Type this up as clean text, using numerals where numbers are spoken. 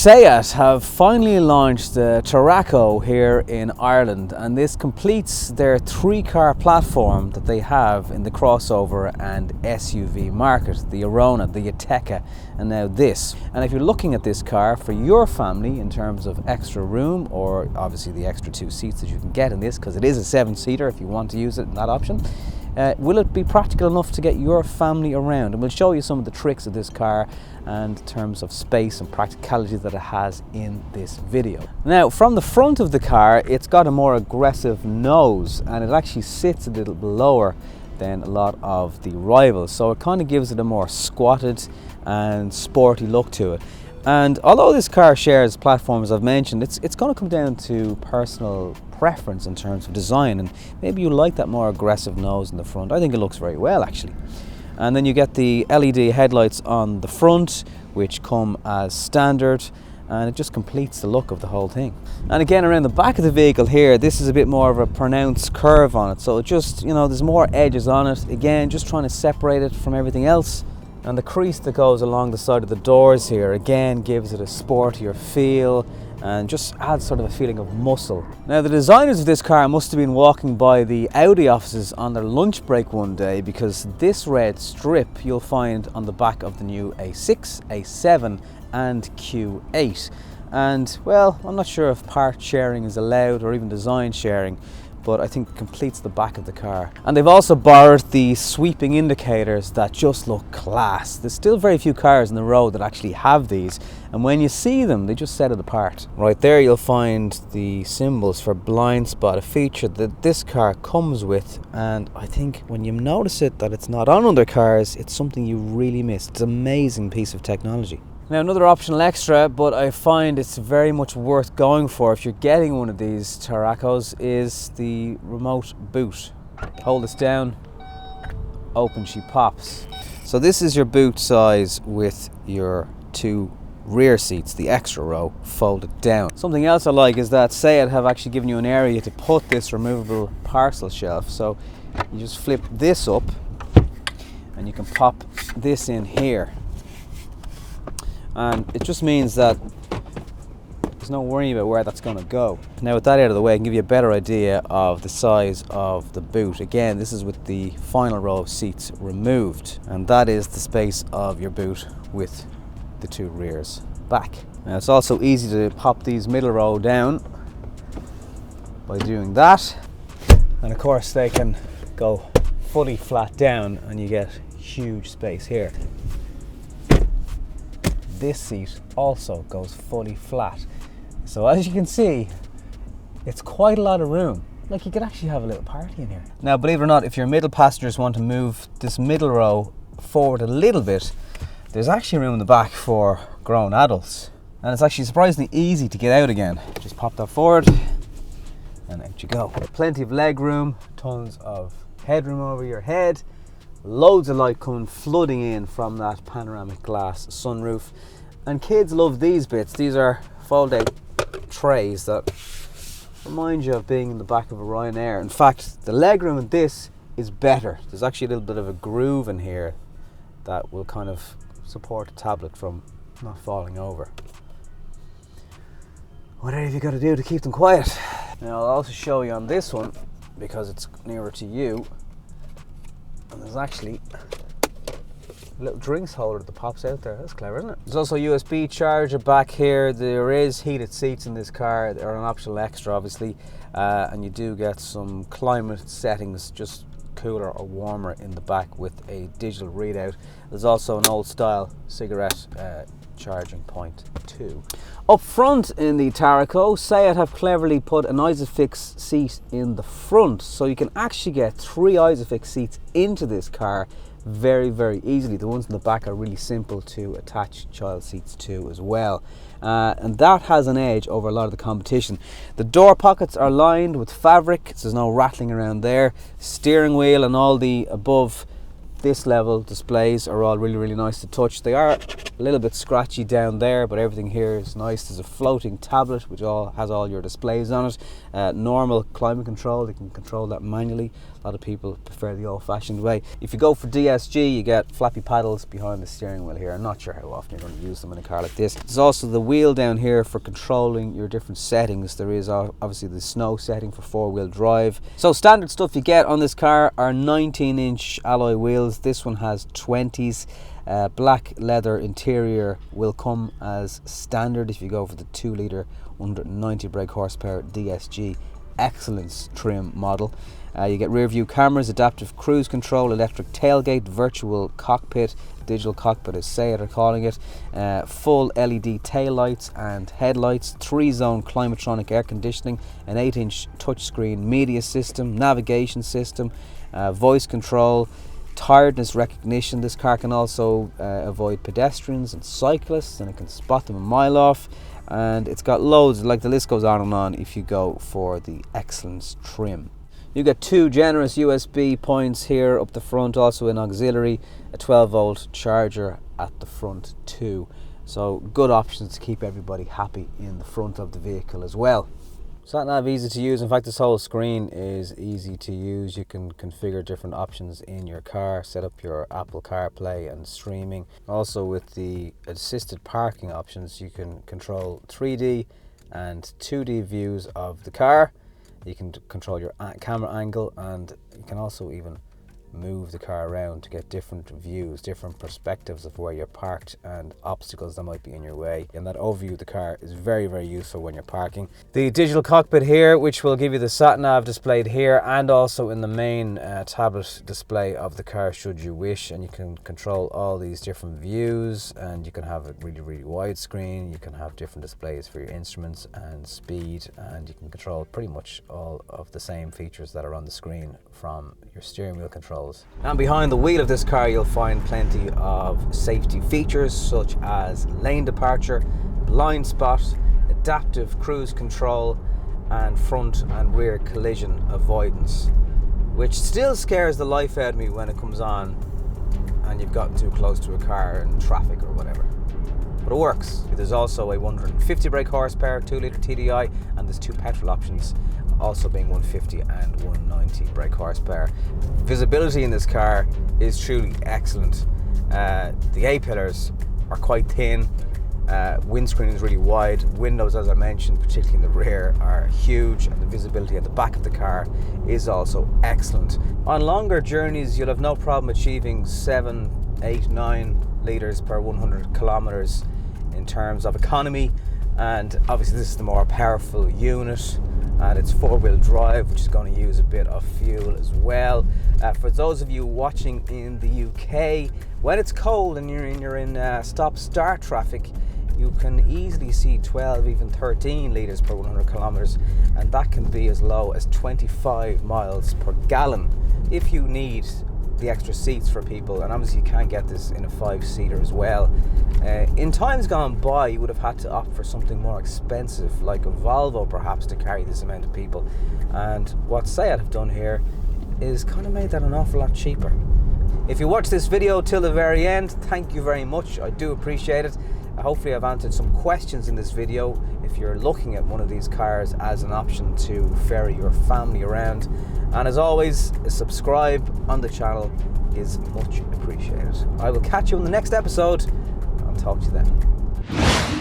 SEAT have finally launched the Tarraco here in Ireland, and this completes their three-car platform that they have in the crossover and SUV market, the Arona, the Ateca, and now this. And if you're looking at this car for your family in terms of extra room, or obviously the extra 2 seats that you can get in this, because it is a 7-seater if you want to use it in that option, will it be practical enough to get your family around? And we'll show you some of the tricks of this car and in terms of space and practicality that it has in this video. Now, from the front of the car, it's got a more aggressive nose, and it actually sits a little lower than a lot of the rivals, so it kind of gives it a more squatted and sporty look to it. And although this car shares platforms I've mentioned, it's going to come down to personal preference in terms of design, and maybe you like that more aggressive nose in the front. I think it looks very well, actually. And then you get the LED headlights on the front, which come as standard, and it just completes the look of the whole thing. And again, around the back of the vehicle here, this is a bit more of a pronounced curve on it, so it just, you know, there's more edges on it. Again, just trying to separate it from everything else. And the crease that goes along the side of the doors here again gives it a sportier feel and just adds sort of a feeling of muscle. Now, the designers of this car must have been walking by the Audi offices on their lunch break one day, because this red strip you'll find on the back of the new A6, A7 and Q8. And well, I'm not sure if part sharing is allowed or even design sharing, but I think it completes the back of the car. And they've also borrowed the sweeping indicators that just look class. There's still very few cars on the road that actually have these, and when you see them, they just set it apart. Right there you'll find the symbols for blind spot, a feature that this car comes with, and I think when you notice it that it's not on other cars, it's something you really miss. It's an amazing piece of technology. Now, another optional extra, but I find it's very much worth going for if you're getting one of these Tarracos, is the remote boot. Hold this down, open, she pops. So this is your boot size with your 2 rear seats, the extra row, folded down. Something else I like is that SEAT have actually given you an area to put this removable parcel shelf. So you just flip this up and you can pop this in here. And it just means that there's no worrying about where that's going to go. Now, with that out of the way, I can give you a better idea of the size of the boot. Again, this is with the final row of seats removed, and that is the space of your boot with the 2 rears back. Now, it's also easy to pop these middle row down by doing that, and of course they can go fully flat down and you get huge space here. This seat also goes fully flat, so as you can see, it's quite a lot of room. Like, you could actually have a little party in here. Now, believe it or not, if your middle passengers want to move this middle row forward a little bit, there's actually room in the back for grown adults, and it's actually surprisingly easy to get out again. Just pop that forward and out you go. Plenty of leg room, tons of headroom over your head. Loads of light coming flooding in from that panoramic glass sunroof, and kids love these bits. These are fold out trays that remind you of being in the back of a Ryanair. In fact, the legroom in this is better. There's actually a little bit of a groove in here that will kind of support a tablet from not falling over. Whatever have you got to do to keep them quiet? Now, I'll also show you on this one, because it's nearer to you. And there's actually a little drinks holder that pops out there. That's clever, isn't it? There's also a USB charger back here. There is heated seats in this car. They're an optional extra, obviously. And you do get some climate settings, just cooler or warmer in the back with a digital readout. There's also an old style cigarette charging point too. Up front in the Tarraco, SEAT have cleverly put an Isofix seat in the front, so you can actually get 3 Isofix seats into this car very, very easily. The ones in the back are really simple to attach child seats to as well, and that has an edge over a lot of the competition. The door pockets are lined with fabric, so there's no rattling around there. Steering wheel and all the above this level displays are all really nice to touch. They are a little bit scratchy down there, but everything here is nice. There's a floating tablet which has all your displays on it. Normal climate control, you can control that manually. A lot of people prefer the old-fashioned way. If you go for DSG, you get flappy paddles behind the steering wheel here. I'm not sure how often you're going to use them in a car like this. There's also the wheel down here for controlling your different settings. There is obviously the snow setting for four-wheel drive. So standard stuff you get on this car are 19-inch alloy wheels. This one has 20s. Black leather interior will come as standard if you go for the 2-litre 190 brake horsepower DSG Xcellence trim model. You get rear view cameras, adaptive cruise control, electric tailgate, virtual cockpit, digital cockpit as SEAT are calling it, full LED tail lights and headlights, 3-zone climatronic air conditioning, an 8-inch touchscreen media system, navigation system, voice control, tiredness recognition. This car can also avoid pedestrians and cyclists, and it can spot them a mile off. And it's got loads, like the list goes on and on if you go for the Xcellence trim. You get 2 generous USB points here up the front, also an auxiliary, a 12-volt charger at the front too. So good options to keep everybody happy in the front of the vehicle as well. Sat nav easy to use. In fact, this whole screen is easy to use. You can configure different options in your car, set up your Apple CarPlay and streaming. Also with the assisted parking options, you can control 3D and 2D views of the car. You can control your camera angle, and you can also even move the car around to get different views, different perspectives of where you're parked and obstacles that might be in your way. And that overview of the car is very useful when you're parking. The digital cockpit here, which will give you the sat nav displayed here and also in the main tablet display of the car should you wish, and you can control all these different views, and you can have a really wide screen. You can have different displays for your instruments and speed, and you can control pretty much all of the same features that are on the screen from your steering wheel controls. And behind the wheel of this car you'll find plenty of safety features such as lane departure, blind spot, adaptive cruise control, and front and rear collision avoidance, which still scares the life out of me when it comes on and you've gotten too close to a car in traffic or whatever. But it works. There's also a 150 brake horsepower 2-litre TDI, and there's 2 petrol options, also being 150 and 190 brake horsepower. Visibility in this car is truly excellent. The A-pillars are quite thin. Windscreen is really wide. Windows, as I mentioned, particularly in the rear, are huge, and the visibility at the back of the car is also excellent. On longer journeys, you'll have no problem achieving 7, 8, 9 litres per 100 kilometers in terms of economy, and obviously this is the more powerful unit, and it's 4-wheel drive, which is going to use a bit of fuel as well. For those of you watching in the UK, when it's cold and you're in stop-start traffic, you can easily see 12, even 13 litres per 100 kilometers, and that can be as low as 25 miles per gallon if you need the extra seats for people. And obviously you can get this in a 5-seater as well. In times gone by, you would have had to opt for something more expensive, like a Volvo perhaps, to carry this amount of people, and what SEAT have done here is kind of made that an awful lot cheaper. If you watch this video till the very end, thank you very much. I do appreciate it. Hopefully I've answered some questions in this video if you're looking at one of these cars as an option to ferry your family around. And as always, a subscribe on the channel is much appreciated. I will catch you in the next episode. I'll talk to you then.